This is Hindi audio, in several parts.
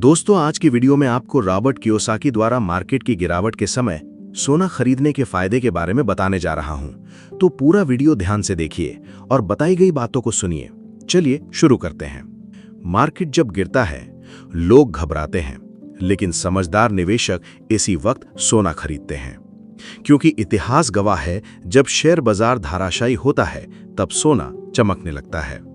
दोस्तों, आज की वीडियो में आपको रॉबर्ट कियोसाकी द्वारा मार्केट की गिरावट के समय सोना खरीदने के फायदे के बारे में बताने जा रहा हूं। तो पूरा वीडियो ध्यान से देखिए और बताई गई बातों को सुनिए। चलिए शुरू करते हैं। मार्केट जब गिरता है, लोग घबराते हैं, लेकिन समझदार निवेशक इसी वक्त सोना खरीदते हैं, क्योंकि इतिहास गवाह है, जब शेयर बाजार धाराशायी होता है तब सोना चमकने लगता है।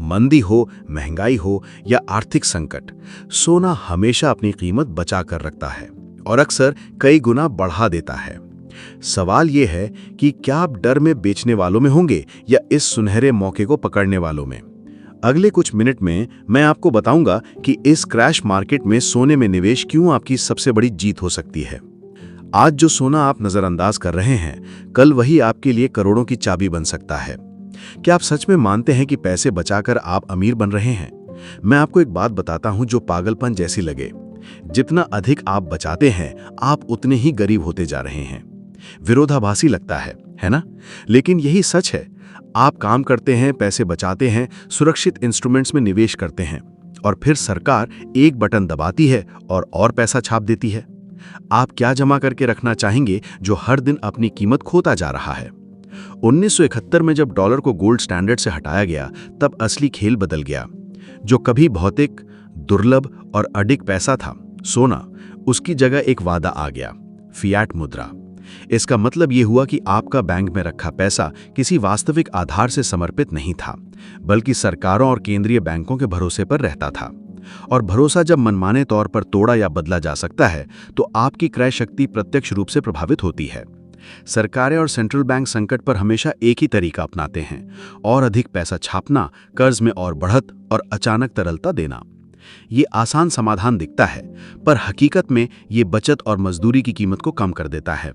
मंदी हो, महंगाई हो या आर्थिक संकट, सोना हमेशा अपनी कीमत बचा कर रखता है और अक्सर कई गुना बढ़ा देता है। सवाल यह है कि क्या आप डर में बेचने वालों में होंगे या इस सुनहरे मौके को पकड़ने वालों में। अगले कुछ मिनट में मैं आपको बताऊंगा कि इस क्रैश मार्केट में सोने में निवेश क्यों आपकी सबसे बड़ी जीत हो सकती है। आज जो सोना आप नजरअंदाज कर रहे हैं, कल वही आपके लिए करोड़ों की चाबी बन सकता है। क्या आप सच में मानते हैं कि पैसे बचाकर आप अमीर बन रहे हैं? मैं आपको एक बात बताता हूं जो पागलपन जैसी लगे। जितना अधिक आप बचाते हैं, आप उतने ही गरीब होते जा रहे हैं। विरोधाभासी लगता है ना? लेकिन यही सच है। आप काम करते हैं, पैसे बचाते हैं, सुरक्षित इंस्ट्रूमेंट्स में निवेश करते हैं, और फिर सरकार एक बटन दबाती है और पैसा छाप देती है। आप क्या जमा करके रखना चाहेंगे जो हर दिन अपनी कीमत खोता जा रहा है? 1971 में जब डॉलर को गोल्ड स्टैंडर्ड से हटाया गया, तब असली खेल बदल गया। जो कभी भौतिक, दुर्लभ और अडिग पैसा था, सोना, उसकी जगह एक वादा आ गया, फियाट मुद्रा। इसका मतलब यह हुआ कि आपका बैंक में रखा पैसा किसी वास्तविक आधार से समर्पित नहीं था, बल्कि सरकारों और केंद्रीय बैंकों के भरोसे पर रहता था। और भरोसा जब मनमाने तौर पर तोड़ा या बदला जा सकता है, तो आपकी क्रय शक्ति प्रत्यक्ष रूप से प्रभावित होती है। सरकारें और सेंट्रल बैंक संकट पर हमेशा एक ही तरीका अपनाते हैं, और अधिक पैसा छापना, कर्ज में और बढ़त और अचानक तरलता देना। ये आसान समाधान दिखता है, पर हकीकत में ये बचत और मजदूरी की कीमत को कम कर देता है।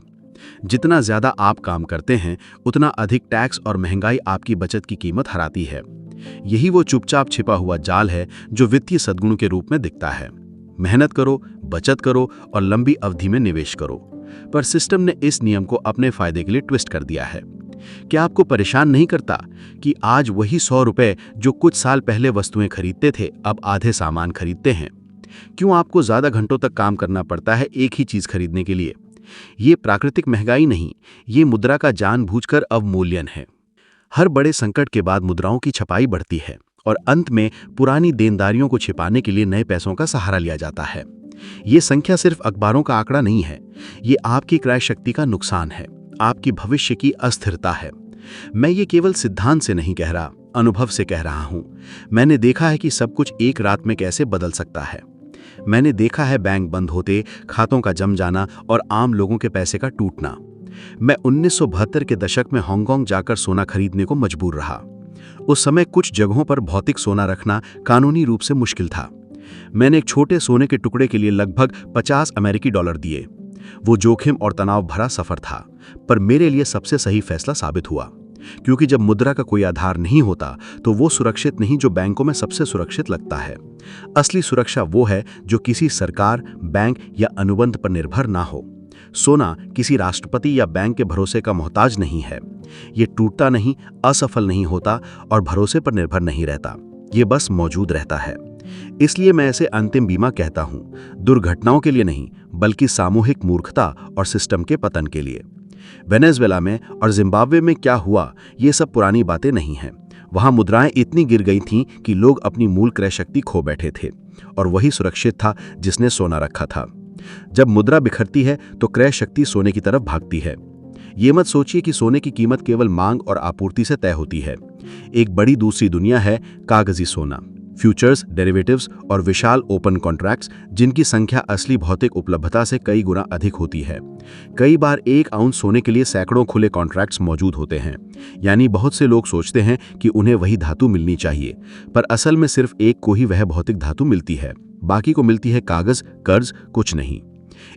जितना ज्यादा आप काम करते हैं, उतना अधिक टैक्स और महंगाई आपकी बचत की कीमत हराती है। यही वो चुपचाप छिपा हुआ जाल है जो वित्तीय सद्गुण के रूप में दिखता है। मेहनत करो, बचत करो और लंबी अवधि में निवेश करो, पर सिस्टम ने इस नियम को अपने फायदे के लिए ट्विस्ट कर दिया है। क्या आपको परेशान नहीं करता कि आज वही 100 रुपए जो कुछ साल पहले वस्तुएं खरीदते थे, अब आधे सामान खरीदते हैं? क्यों आपको ज्यादा घंटों तक काम करना पड़ता है एक ही चीज खरीदने के लिए? ये प्राकृतिक महंगाई नहीं, ये मुद्रा का जानबूझकर अवमूल्यन है। हर बड़े संकट के बाद मुद्राओं की छपाई बढ़ती है और अंत में पुरानी देनदारियों को छिपाने के लिए नए पैसों का सहारा लिया जाता है। ये संख्या सिर्फ अखबारों का आंकड़ा नहीं है, ये आपकी क्रय शक्ति का नुकसान है, आपकी भविष्य की अस्थिरता है। मैं ये केवल सिद्धांत से नहीं कह रहा, अनुभव से कह रहा हूं। मैंने देखा है कि सब कुछ एक रात में कैसे बदल सकता है। मैंने देखा है बैंक बंद होते, खातों का जम जाना और आम लोगों के पैसे का टूटना। मैं 1972 के दशक में हांगकांग जाकर सोना खरीदने को मजबूर रहा। उस समय कुछ जगहों पर भौतिक सोना रखना कानूनी रूप से मुश्किल था। मैंने एक छोटे सोने के टुकड़े के लिए लगभग 50 अमेरिकी डॉलर दिए। वो जोखिम और तनाव भरा सफर था, पर मेरे लिए सबसे सही फैसला साबित हुआ, क्योंकि जब मुद्रा का कोई आधार नहीं होता तो वो सुरक्षित नहीं जो बैंकों में सबसे सुरक्षित लगता है। असली सुरक्षा वो है जो किसी सरकार, बैंक या अनुबंध पर निर्भर ना हो। सोना किसी राष्ट्रपति या बैंक के भरोसे का मोहताज नहीं है। ये टूटता नहीं, असफल नहीं होता और भरोसे पर निर्भर नहीं रहता। ये बस मौजूद रहता है। इसलिए मैं इसे अंतिम बीमा कहता हूं, दुर्घटनाओं के लिए नहीं, बल्कि सामूहिक मूर्खता और सिस्टम के पतन के लिए। वेनेजुएला में और जिम्बाब्वे में क्या हुआ, ये सब पुरानी बातें नहीं हैं। वहां मुद्राएं इतनी गिर गई थीं कि लोग अपनी मूल क्रय शक्ति खो बैठे थे, और वही सुरक्षित था जिसने सोना रखा था। जब मुद्रा बिखरती है तो क्रय शक्ति सोने की तरफ भागती है। ये मत सोचिए कि सोने की कीमत केवल मांग और आपूर्ति से तय होती है। एक बड़ी दूसरी दुनिया है, कागजी सोना, फ्यूचर्स, डेरिवेटिव्स और विशाल ओपन कॉन्ट्रैक्ट्स, जिनकी संख्या असली भौतिक उपलब्धता से कई गुना अधिक होती है। कई बार 1 आउंस सोने के लिए सैकड़ों खुले कॉन्ट्रैक्ट्स मौजूद होते हैं। यानी बहुत से लोग सोचते हैं कि उन्हें वही धातु मिलनी चाहिए, पर असल में सिर्फ एक को ही वह भौतिक धातु मिलती है, बाकी को मिलती है कागज, कर्ज, कुछ नहीं।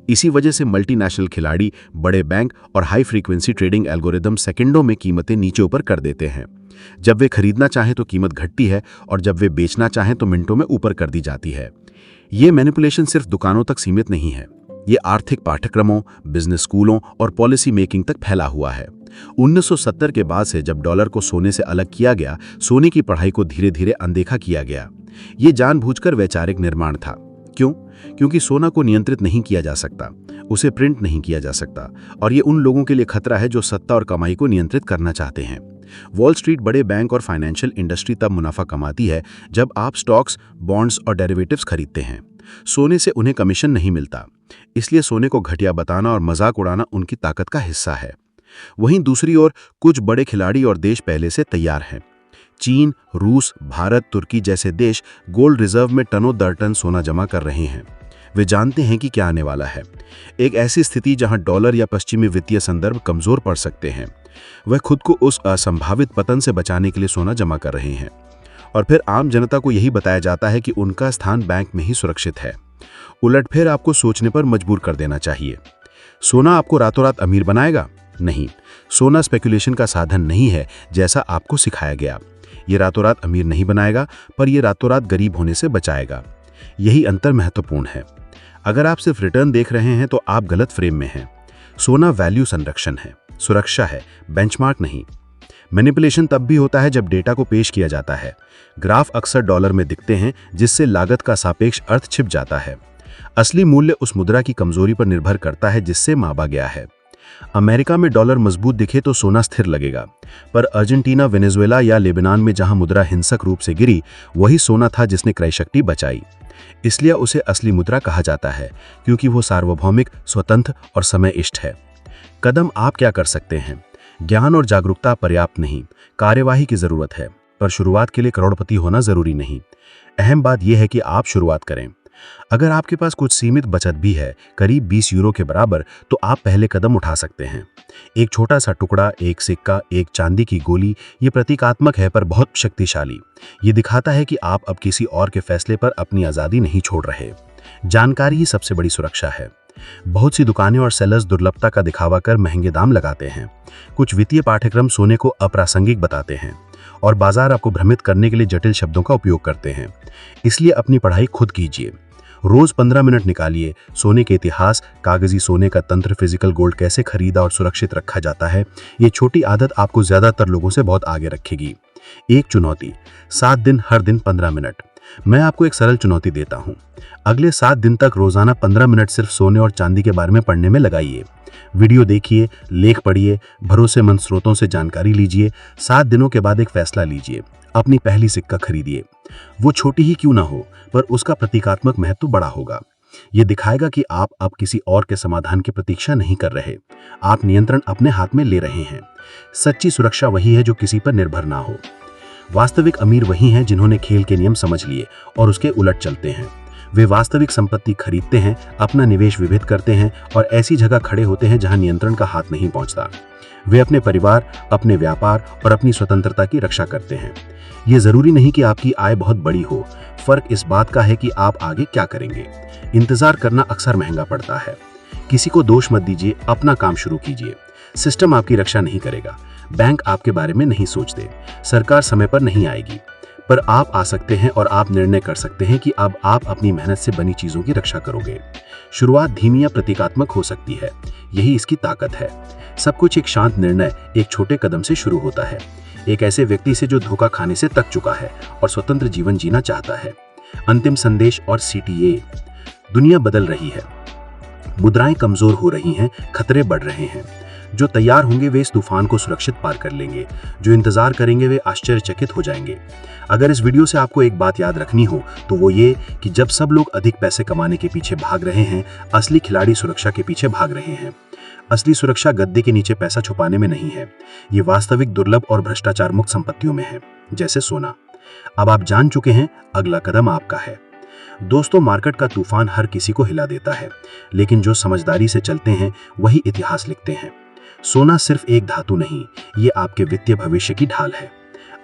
इसी वजह से मल्टीनेशनल खिलाड़ी, बड़े बैंक और हाई फ्रीक्वेंसी ट्रेडिंग एल्गोरिदम सेकंडों में कीमतें नीचे ऊपर कर देते हैं। जब वे खरीदना चाहें तो कीमत घटती है, और जब वे बेचना चाहें तो मिनटों में ऊपर कर दी जाती है। ये मैनिपुलेशन सिर्फ दुकानों तक सीमित नहीं है, ये आर्थिक पाठ्यक्रमों, बिजनेस स्कूलों और पॉलिसी मेकिंग तक फैला हुआ है। 1970 के बाद से जब डॉलर को सोने से अलग किया गया, सोने की पढ़ाई को धीरे धीरे अनदेखा किया गया। ये जानबूझकर वैचारिक निर्माण था। क्यों? क्योंकि सोना को नियंत्रित नहीं किया जा सकता, उसे प्रिंट नहीं किया जा सकता, और ये उन लोगों के लिए खतरा है जो सत्ता और कमाई को नियंत्रित करना चाहते हैं। वॉल स्ट्रीट, बड़े बैंक और फाइनेंशियल इंडस्ट्री तब मुनाफा कमाती है जब आप स्टॉक्स, बॉन्ड्स और डेरिवेटिव्स खरीदते हैं। सोने से उन्हें कमीशन नहीं मिलता, इसलिए सोने को घटिया बताना और मजाक उड़ाना उनकी ताकत का हिस्सा है। वहीं दूसरी ओर कुछ बड़े खिलाड़ी और देश पहले से तैयार हैं। चीन, रूस, भारत, तुर्की जैसे देश गोल्ड रिजर्व में टनों दर टन सोना जमा कर रहे हैं। वे जानते हैं कि क्या आने वाला है, एक ऐसी स्थिति जहां डॉलर या पश्चिमी वित्तीय संदर्भ कमजोर पड़ सकते हैं। वह खुद को उस असंभावित पतन से बचाने के लिए सोना जमा कर रहे हैं, और फिर आम जनता को यही बताया जाता है कि उनका स्थान बैंक में ही सुरक्षित है। उलटफेर आपको सोचने पर मजबूर कर देना चाहिए। सोना आपको रातों रात अमीर बनाएगा? नहीं, सोना स्पेकुलेशन का साधन नहीं है जैसा आपको सिखाया गया। ये रातों रात अमीर नहीं बनाएगा, पर यह रातों रात गरीब होने से बचाएगा। यही अंतर महत्वपूर्ण है। अगर आप सिर्फ रिटर्न देख रहे हैं तो आप गलत फ्रेम में हैं। सोना वैल्यू संरक्षण है, सुरक्षा है, बेंचमार्क नहीं। मैनिपुलेशन तब भी होता है जब डेटा को पेश किया जाता है। ग्राफ अक्सर डॉलर में दिखते हैं, जिससे लागत का सापेक्ष अर्थ छिप जाता है। असली मूल्य उस मुद्रा की कमजोरी पर निर्भर करता है जिससे मापा गया है। अमेरिका में डॉलर मजबूत दिखे तो सोना स्थिर लगेगा, पर अर्जेंटीना, वेनेजुएला या लेबनान में जहां मुद्रा हिंसक रूप से गिरी, वही सोना था जिसने क्रय शक्ति बचाई। इसलिए उसे असली मुद्रा कहा जाता है, क्योंकि वो सार्वभौमिक, स्वतंत्र और समयनिष्ठ है। कदम आप क्या कर सकते हैं? ज्ञान और जागरूकता पर्याप्त नहीं, कार्यवाही की जरूरत है। पर शुरुआत के लिए करोड़पति होना जरूरी नहीं। अहम बात यह है कि आप शुरुआत करें। अगर आपके पास कुछ सीमित बचत भी है, करीब 20 यूरो के बराबर, तो आप पहले कदम उठा सकते हैं। एक छोटा सा टुकड़ा, एक सिक्का, एक चांदी की गोली, ये प्रतीकात्मक है पर बहुत शक्तिशाली। ये दिखाता है कि आप अब किसी और के फैसले पर अपनी आज़ादी नहीं छोड़ रहे। जानकारी ही सबसे बड़ी सुरक्षा है। बहुत सी दुकानें और सेलर्स दुर्लभता का दिखावा कर महंगे दाम लगाते हैं। कुछ वित्तीय पाठ्यक्रम सोने को अप्रासंगिक बताते हैं, और बाजार आपको भ्रमित करने के लिए जटिल शब्दों का उपयोग करते हैं। इसलिए अपनी पढ़ाई खुद कीजिए। रोज 15 मिनट निकालिए। सोने के इतिहास, कागजी सोने का तंत्र, फिजिकल गोल्ड कैसे खरीदा और सुरक्षित रखा जाता है, ये छोटी आदत आपको ज्यादातर लोगों से बहुत आगे रखेगी। एक चुनौती, 7 दिन, हर दिन 15 मिनट। मैं आपको एक सरल चुनौती देता हूं। अगले 7 दिन तक रोजाना 15 मिनट सिर्फ सोने और चांदी के बारे में पढ़ने में लगाइए। वीडियो देखिए, लेख पढ़िए, भरोसेमंद स्रोतों से जानकारी लीजिए। 7 दिनों के बाद एक फैसला लीजिए, अपनी पहली सिक्का खरीदिए। वो छोटी ही क्यों ना हो, पर उसका प्रतीकात्मक महत्व बड़ा होगा। ये दिखाएगा कि आप अब किसी और के समाधान की प्रतीक्षा नहीं कर रहे, आप नियंत्रण अपने हाथ में ले रहे हैं। सच्ची सुरक्षा वही है जो किसी पर निर्भर ना हो। वास्तविक अमीर वही हैं जिन्होंने खेल के नियम समझ लिए और उसके उलट चलते हैं। वे वास्तविक संपत्ति खरीदते हैं, अपना निवेश विविध करते हैं और ऐसी जगह खड़े होते हैं जहां नियंत्रण का हाथ नहीं पहुंचता। वे अपने परिवार, अपने व्यापार और अपनी स्वतंत्रता की रक्षा करते हैं। ये जरूरी नहीं कि आपकी आय बहुत बड़ी हो, फर्क इस बात का है कि आप आगे क्या करेंगे। इंतजार करना अक्सर महंगा पड़ता है। किसी को दोष मत दीजिए, अपना काम शुरू कीजिए। सिस्टम आपकी रक्षा नहीं करेगा, बैंक आपके बारे में नहीं सोचते, सरकार समय पर नहीं आएगी, पर आप आ सकते हैं और आप निर्णय कर सकते हैं कि अब आप अपनी मेहनत से बनी चीजों की रक्षा करोगे। शुरुआत धीमी या प्रतीकात्मक हो सकती है, यही इसकी ताकत है। सब कुछ एक शांत निर्णय, एक छोटे कदम से शुरू होता है, एक ऐसे व्यक्ति से जो धोखा खाने से तक चुका है और स्वतंत्र जीवन जीना चाहता है। अंतिम संदेश और CTA, दुनिया बदल रही है, मुद्राएं कमजोर हो रही हैं, खतरे बढ़ रहे हैं। जो तैयार होंगे वे इस तूफान को सुरक्षित पार कर लेंगे, जो इंतजार करेंगे वे आश्चर्यचकित हो जाएंगे। अगर इस वीडियो से आपको एक बात याद रखनी हो तो वो ये कि जब सब लोग अधिक पैसे कमाने के पीछे भाग रहे हैं, असली खिलाड़ी सुरक्षा के पीछे भाग रहे हैं। असली सुरक्षा गद्दे के नीचे पैसा छुपाने में नहीं है, ये वास्तविक दुर्लभ और भ्रष्टाचार मुक्त संपत्तियों में है, जैसे सोना। अब आप जान चुके हैं, अगला कदम आपका है। दोस्तों, मार्केट का तूफान हर किसी को हिला देता है, लेकिन जो समझदारी से चलते हैं वही इतिहास लिखते हैं। सोना सिर्फ एक धातु नहीं, ये आपके वित्तीय भविष्य की ढाल है।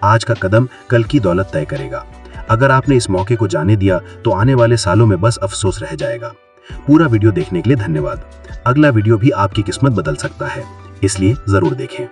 आज का कदम कल की दौलत तय करेगा। अगर आपने इस मौके को जाने दिया तो आने वाले सालों में बस अफसोस रह जाएगा। पूरा वीडियो देखने के लिए धन्यवाद। अगला वीडियो भी आपकी किस्मत बदल सकता है, इसलिए जरूर देखें।